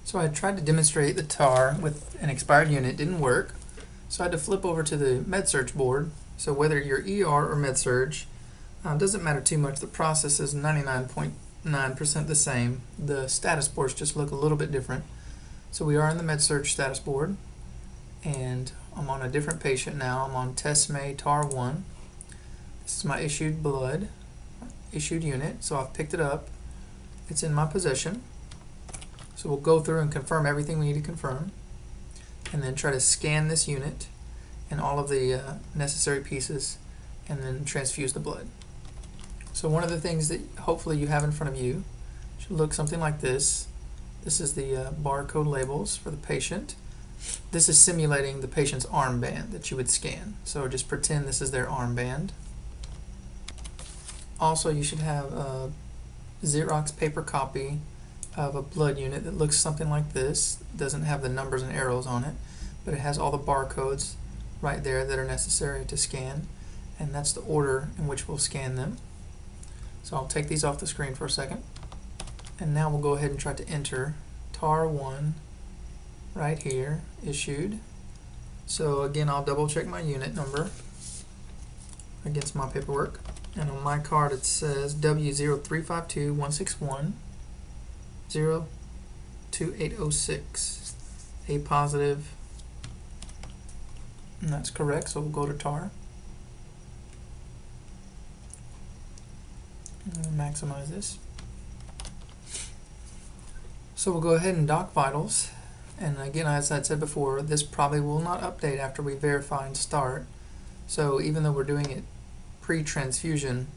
So I tried to demonstrate the TAR with an expired unit, didn't work. So I had to flip over to the MedSurg board. So whether you're ER or MedSurg, doesn't matter too much. The process is 99.9% the same. The status boards just look a little bit different. So we are in the MedSurg status board, and I'm on a different patient now. I'm on TestMay TAR 1. This is my issued blood, issued unit. So I've picked it up. It's in my possession. So we'll go through and confirm everything we need to confirm, and then try to scan this unit and all of the necessary pieces, and then transfuse the blood. So one of the things that hopefully you have in front of you should look something like this. This is the barcode labels for the patient. This is simulating the patient's armband that you would scan. So just pretend this is their armband. Also, you should have a Xerox paper copy of a blood unit that looks something like this. It doesn't have the numbers and arrows on it, but it has all the barcodes right there that are necessary to scan, and that's the order in which we'll scan them. So I'll take these off the screen for a second, and now we'll go ahead and try to enter TAR 1 right here, issued. So again, I'll double check my unit number against my paperwork, and on my card it says W0352161 02806, A positive, and that's correct. So we'll go to TAR and maximize this. So we'll go ahead and dock vitals, and again, as I said before, this probably will not update after we verify and start. So even though we're doing it pre-transfusion,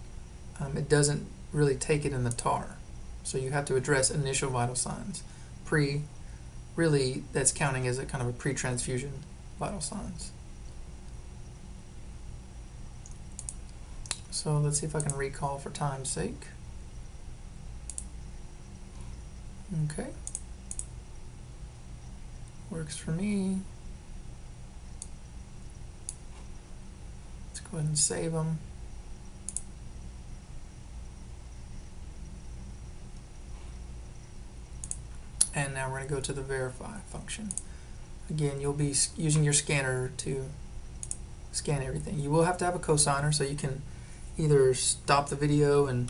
it doesn't really take it in the TAR. So you have to address initial vital signs. Really, that's counting as a kind of a pre-transfusion vital signs. So let's see if I can recall for time's sake. Okay. Works for me. Let's go ahead and save them. And now we're going to go to the verify function. Again, you'll be using your scanner to scan everything. You will have to have a cosigner, so you can either stop the video and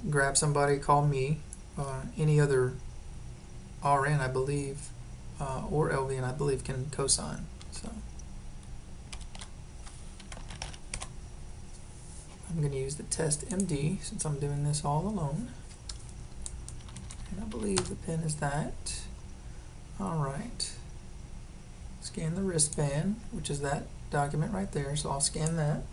grab somebody, call me, any other RN, I believe, or LVN, I believe, can cosign. So I'm going to use the test MD since I'm doing this all alone. And I believe the pin is that. Alright. Scan the wristband, which is that document right there, so I'll scan that.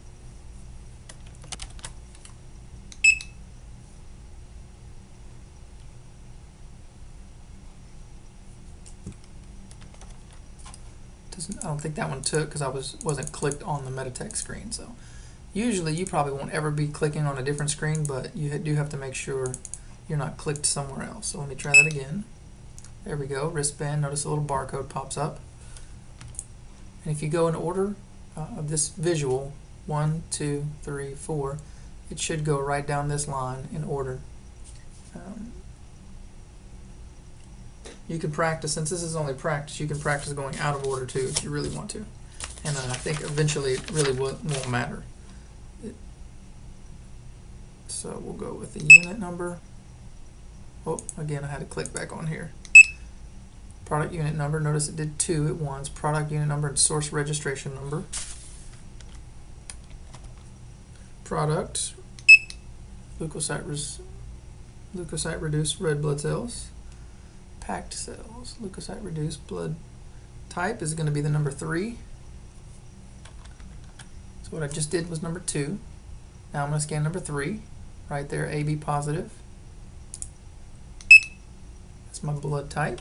I don't think that one took because I wasn't clicked on the Meditech screen. So usually you probably won't ever be clicking on a different screen, but you do have to make sure you're not clicked somewhere else. So let me try that again. There we go, wristband. Notice a little barcode pops up. And if you go in order of this visual, 1, 2, 3, 4, it should go right down this line in order. You can practice, since this is only practice, you can practice going out of order too if you really want to. And I think eventually it really won't matter. So we'll go with the unit number. Oh, again, I had to click back on here. Product unit number, notice it did 2 at once. Product unit number and source registration number. Product, leukocyte reduced red blood cells. Packed cells, leukocyte reduced blood type is going to be the number 3. So what I just did was number 2. Now I'm going to scan number 3, right there, AB positive. That's my blood type.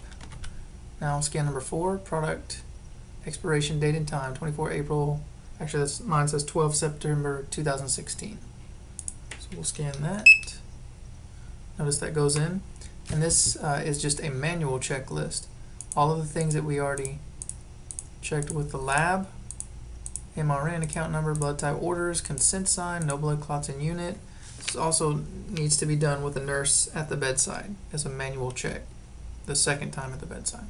Now I'll scan number 4, product, expiration date and time, 24 April, actually mine says 12 September 2016. So we'll scan that. Notice that goes in. And this is just a manual checklist. All of the things that we already checked with the lab, MRN, account number, blood type, orders, consent sign, no blood clots in unit. This also needs to be done with a nurse at the bedside as a manual check. the second time at the bedside.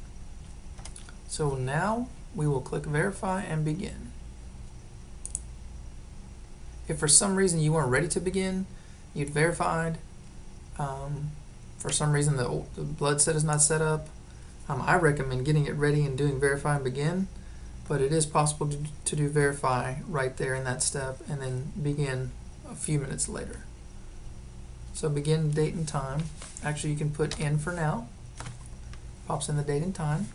So now we will click verify and begin. If for some reason you weren't ready to begin, you'd verified, for some reason the blood set is not set up, I recommend getting it ready and doing verify and begin, but it is possible to do verify right there in that step and then begin a few minutes later. So begin date and time. Actually, you can put in for now. Pops in the date and time.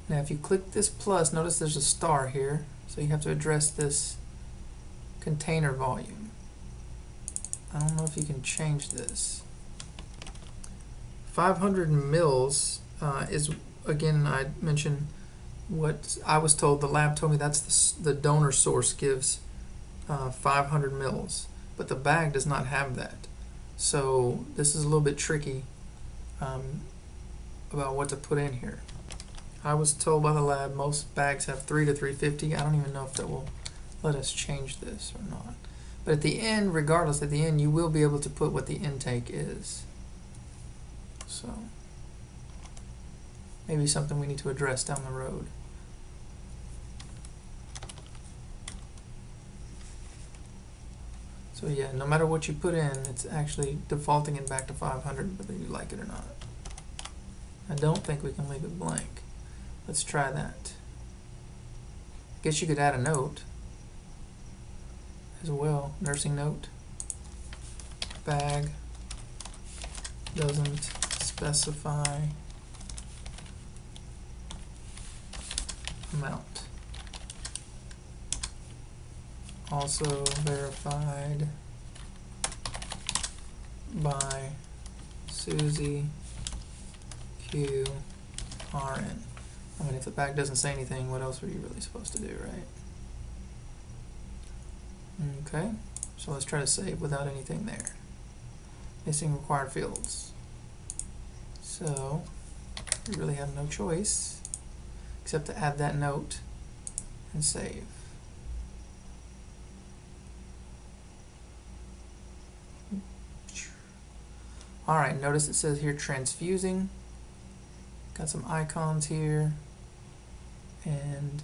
Now if you click this plus, notice there's a star here, so you have to address this container volume. I don't know if you can change this. 500 mils is, again, I mentioned what I was told, the lab told me that's the donor source gives 500 mils, but the bag does not have that. So this is a little bit tricky about what to put in here. I was told by the lab most bags have 3 to 350. I don't even know if that will let us change this or not. But at the end, regardless, at the end you will be able to put what the intake is. So maybe something we need to address down the road. So yeah, no matter what you put in, it's actually defaulting it back to 500, whether you like it or not. I don't think we can leave it blank. Let's try that. I guess you could add a note as well. Nursing note. Bag doesn't specify amount. Also verified by Susie QRN. I mean, if the bag doesn't say anything, what else are you really supposed to do, right? Okay, so let's try to save without anything there. Missing required fields. So we really have no choice except to add that note and save. Alright, notice it says here transfusing. Got some icons here. And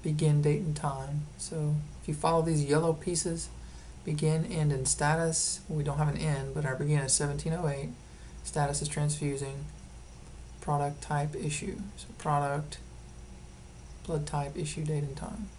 begin date and time. So if you follow these yellow pieces, begin, end, and status, we don't have an end, but our begin is 1708. Status is transfusing. Product type issue. So product, blood type, issue, date, and time.